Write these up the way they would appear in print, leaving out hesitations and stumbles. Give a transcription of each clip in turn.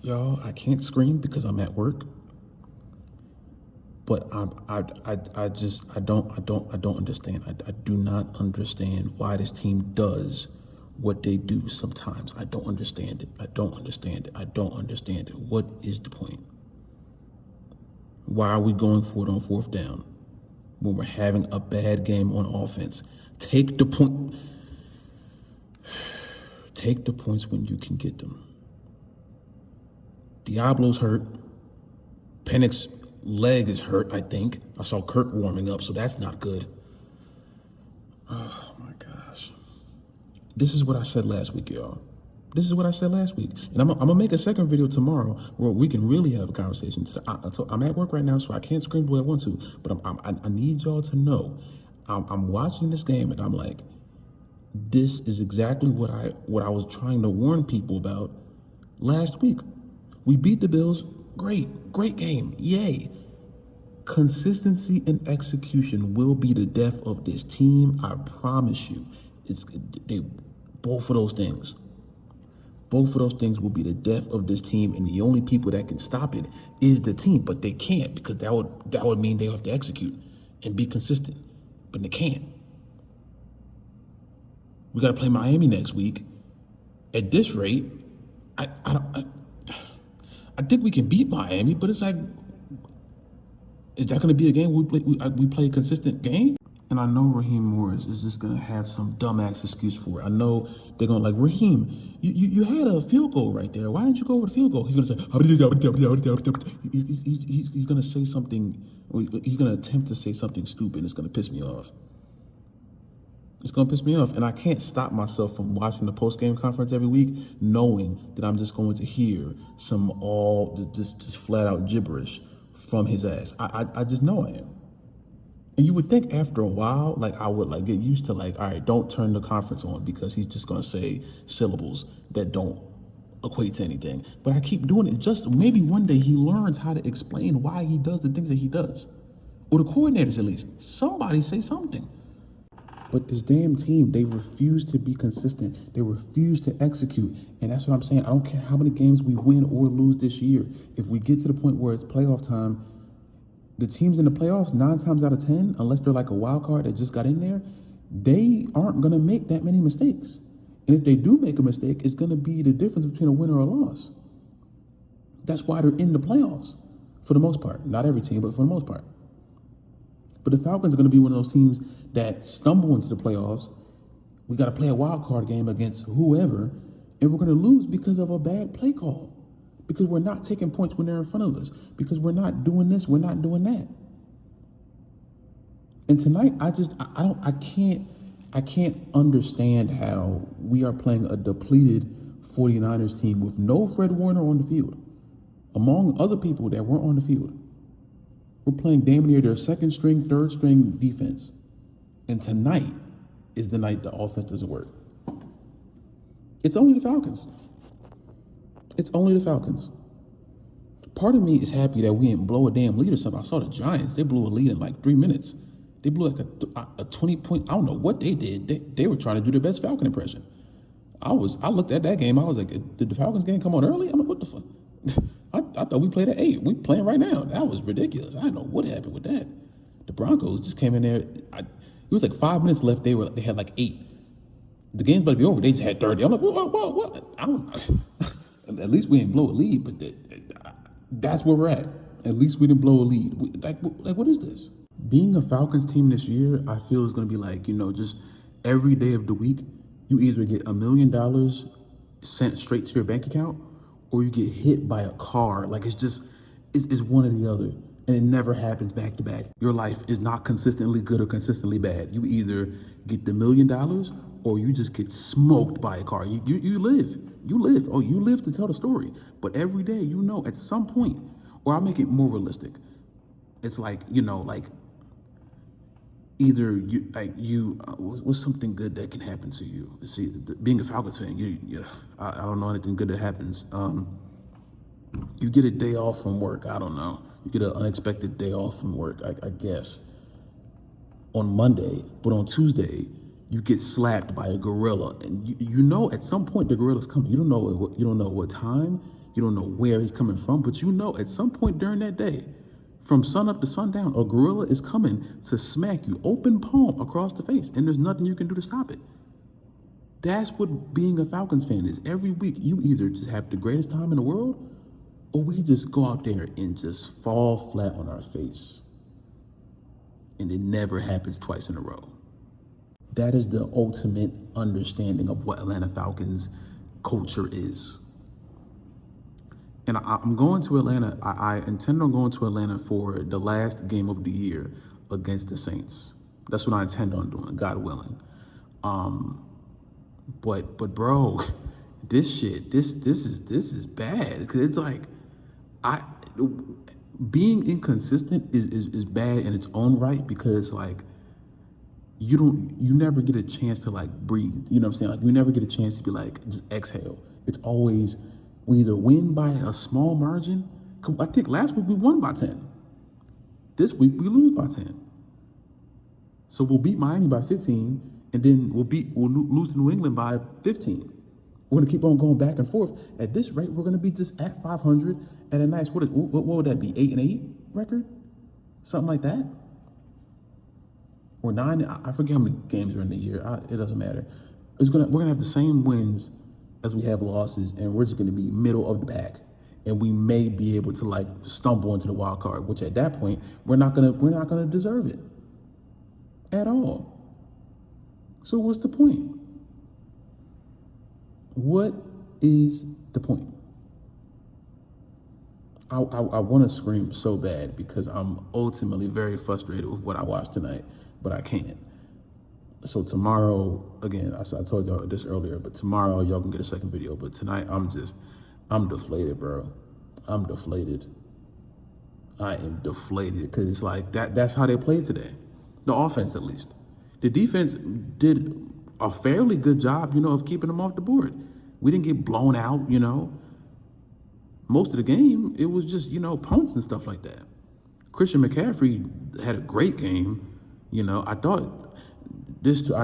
Y'all, I can't scream because I'm at work, but I don't understand. I do not understand why this team does what they do sometimes. I don't understand it. I don't understand it. I don't understand it. What is the point? Why are we going for it on fourth down when we're having a bad game on offense? Take the point. Take the points when you can get them. Diablo's hurt. Penix's leg is hurt, I think. I saw Kirk warming up, so that's not good. Oh my gosh. This is what I said last week, y'all. This is what I said last week. And I'm gonna make a second video tomorrow where we can really have a conversation. So I'm at work right now, so I can't scream the way I want to, but I need y'all to know I'm watching this game and I'm like, this is exactly what I was trying to warn people about last week. We beat the Bills. Great game. Yay. Consistency and execution will be the death of this team. I promise you. Both of those things. Both of those things will be the death of this team, and the only people that can stop it is the team. But they can't, because that would mean they have to execute and be consistent. But they can't. We got to play Miami next week. At this rate, I think we can beat Miami, but it's like, is that going to be a game we play a consistent game? And I know Raheem Morris is just going to have some dumbass excuse for it. I know they're going to like, Raheem, you had a field goal right there. Why didn't you go over the field goal? He's going to say, he's going to say something, he's going to attempt to say something stupid. It's going to piss me off. It's going to piss me off. And I can't stop myself from watching the post-game conference every week knowing that I'm just going to hear some just flat-out gibberish from his ass. I just know I am. And you would think after a while, like I would like get used to like, all right, don't turn the conference on because he's just going to say syllables that don't equate to anything. But I keep doing it. Just maybe one day he learns how to explain why he does the things that he does. Or the coordinators at least. Somebody say something. But this damn team, they refuse to be consistent. They refuse to execute. And that's what I'm saying. I don't care how many games we win or lose this year. If we get to the point where it's playoff time, the teams in the playoffs, 9 times out of 10, unless they're like a wild card that just got in there, they aren't going to make that many mistakes. And if they do make a mistake, it's going to be the difference between a win or a loss. That's why they're in the playoffs, for the most part. Not every team, but for the most part. But the Falcons are going to be one of those teams that stumble into the playoffs. We got to play a wild card game against whoever, and we're going to lose because of a bad play call. Because we're not taking points when they're in front of us. Because we're not doing this, we're not doing that. And tonight, I can't understand how we are playing a depleted 49ers team with no Fred Warner on the field, among other people that weren't on the field. We're playing damn near their second string, third string defense. And tonight is the night the offense doesn't work. It's only the Falcons. It's only the Falcons. Part of me is happy that we didn't blow a damn lead or something. I saw the Giants. They blew a lead in like 3 minutes. They blew like a 20-point, I don't know what they did. They were trying to do their best Falcon impression. I looked at that game. I was like, did the Falcons game come on early? I'm like, what the fuck? I thought we played at 8. We playing right now. That was ridiculous. I don't know what happened with that. The Broncos just came in there. It was like 5 minutes left. They had like 8. The game's about to be over. They just had 30. I'm like, what? I don't. At least we didn't blow a lead, but that's where we're at. At least we didn't blow a lead. Like what is this? Being a Falcons team this year, I feel is going to be like, just every day of the week, you either get $1 million sent straight to your bank account, or you get hit by a car. Like it's one or the other. And it never happens back to back. Your life is not consistently good or consistently bad. You either get the $1 million or you just get smoked by a car. You live to tell the story. But every day, at some point, or I'll make it more realistic. It's like, either what's something good that can happen to you? See, being a Falcons fan, I don't know anything good that happens. You get a day off from work. I don't know. You get an unexpected day off from work, I guess, on Monday. But on Tuesday, you get slapped by a gorilla. And at some point the gorilla's coming. You don't know what time. You don't know where he's coming from, but you know at some point during that day, from sun up to sundown, a gorilla is coming to smack you open palm across the face, and there's nothing you can do to stop it. That's what being a Falcons fan is. Every week, you either just have the greatest time in the world, or we just go out there and just fall flat on our face. And it never happens twice in a row. That is the ultimate understanding of what Atlanta Falcons culture is. And I'm going to Atlanta. I intend on going to Atlanta for the last game of the year against the Saints. That's what I intend on doing, God willing. But bro, this is bad, because it's like being inconsistent is bad in its own right, because like you never get a chance to like breathe. You know what I'm saying? Like you never get a chance to be like just exhale. It's always we either win by a small margin. I think last week we won by 10. This week we lose by 10. So we'll beat Miami by 15, and then we'll lose to New England by 15. We're gonna keep on going back and forth. At this rate, we're gonna be just at 500 at a nice what would that be? 8-8 record, something like that, or 9. I forget how many games are in the year. It doesn't matter. We're gonna have the same wins as we have losses, and we're just gonna be middle of the pack, and we may be able to like stumble into the wild card, which at that point we're not gonna deserve it at all. So what's the point? What is the point? I want to scream so bad because I'm ultimately very frustrated with what I watched tonight, but I can't. So tomorrow, again, I told y'all this earlier, but tomorrow y'all can get a second video. But tonight, I'm deflated, bro. I'm deflated. I am deflated because it's like that's how they played today. The offense, at least. The defense did a fairly good job, of keeping them off the board. We didn't get blown out, Most of the game, it was just, punts and stuff like that. Christian McCaffrey had a great game. I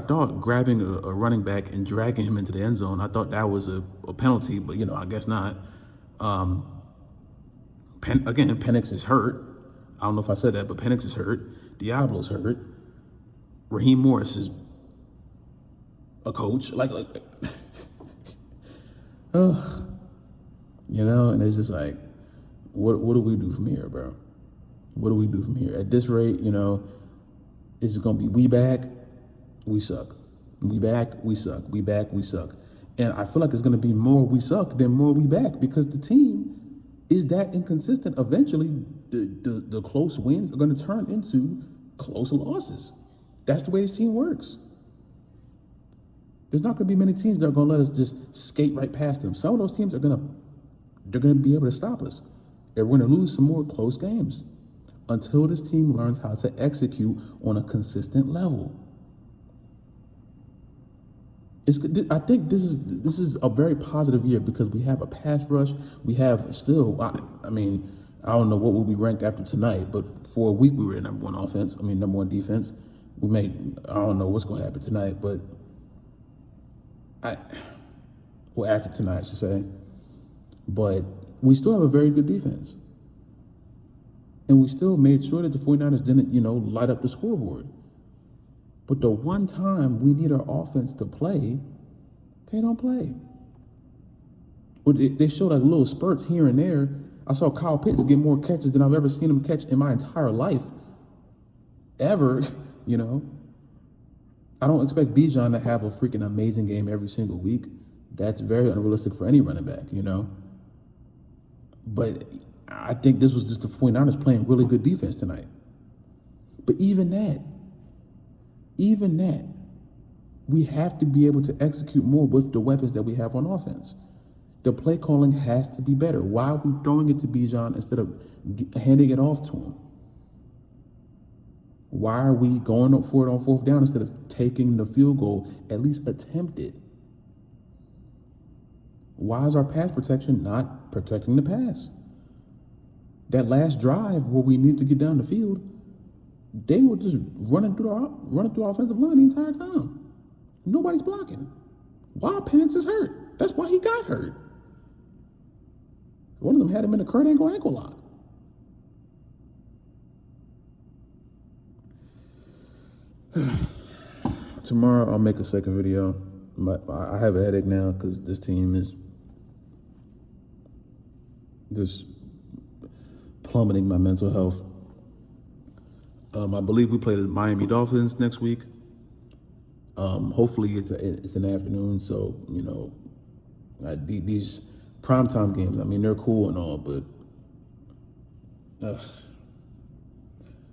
thought grabbing a running back and dragging him into the end zone, I thought that was a penalty, but, I guess not. Again, Penix is hurt. I don't know if I said that, but Penix is hurt. Diablo's hurt. Raheem Morris is a coach. Ugh. And it's just like, what do we do from here, bro? What do we do from here? At this rate, it's just gonna be we back, we suck. We back, we suck. We back, we suck. And I feel like it's gonna be more we suck than more we back, because the team is that inconsistent. Eventually, the close wins are gonna turn into close losses. That's the way this team works. There's not gonna be many teams that are gonna let us just skate right past them. Some of those teams they're gonna be able to stop us. And we're gonna lose some more close games until this team learns how to execute on a consistent level. I think this is a very positive year because we have a pass rush. We have still, I don't know what will be ranked after tonight, but for a week we were number one defense. I don't know what's going to happen tonight, but after tonight, I should say. But we still have a very good defense. And we still made sure that the 49ers didn't, light up the scoreboard. But the one time we need our offense to play, they don't play. They show like little spurts here and there. I saw Kyle Pitts get more catches than I've ever seen him catch in my entire life. Ever, I don't expect Bijan to have a freaking amazing game every single week. That's very unrealistic for any running back, But I think this was just the 49ers playing really good defense tonight. But even that, we have to be able to execute more with the weapons that we have on offense. The play calling has to be better. Why are we throwing it to Bijan instead of handing it off to him? Why are we going for it on fourth down instead of taking the field goal, at least attempt it? Why is our pass protection not protecting the pass? That last drive where we need to get down the field, they were just running through our offensive line the entire time. Nobody's blocking. Why Penix is hurt? That's why he got hurt. One of them had him in a Kurt Angle ankle lock. Tomorrow I'll make a second video. I have a headache now because this team is just plummeting my mental health. I believe we play the Miami Dolphins next week. Hopefully it's an afternoon, so you know these primetime games. I mean, they're cool and all, but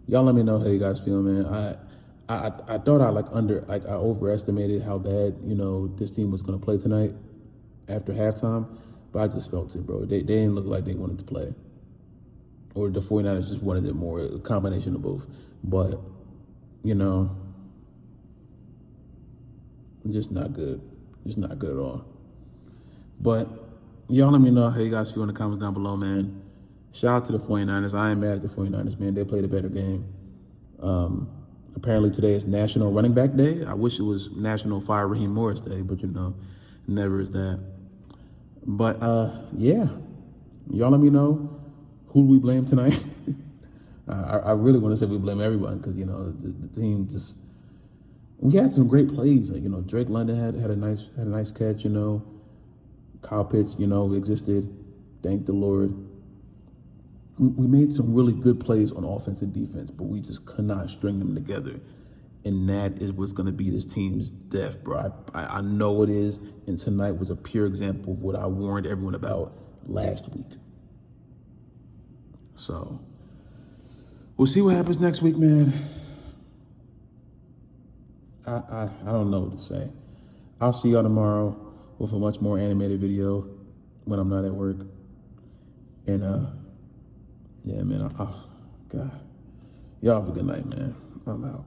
y'all let me know how you guys feel, man. I thought I overestimated how bad this team was gonna play tonight after halftime, but I just felt it, bro. They didn't look like they wanted to play, or the 49ers just wanted it more, a combination of both. But just not good. Just not good at all. But y'all let me know how you guys feel in the comments down below, man. Shout out to the 49ers. I ain't mad at the 49ers, man. They played a better game. Apparently today is National Running Back Day. I wish it was National Fire Raheem Morris Day, but never is that. But yeah, y'all let me know who do we blame tonight. I really want to say we blame everyone because the team just. We had some great plays. Like, Drake London had a nice catch. Kyle Pitts existed. Thank the Lord. We made some really good plays on offense and defense, but we just could not string them together. And that is what's going to be this team's death, bro. I know it is. And tonight was a pure example of what I warned everyone about last week. So we'll see what happens next week, man. I don't know what to say. I'll see y'all tomorrow with a much more animated video when I'm not at work. And yeah, man. God, y'all have a good night, man. I'm out.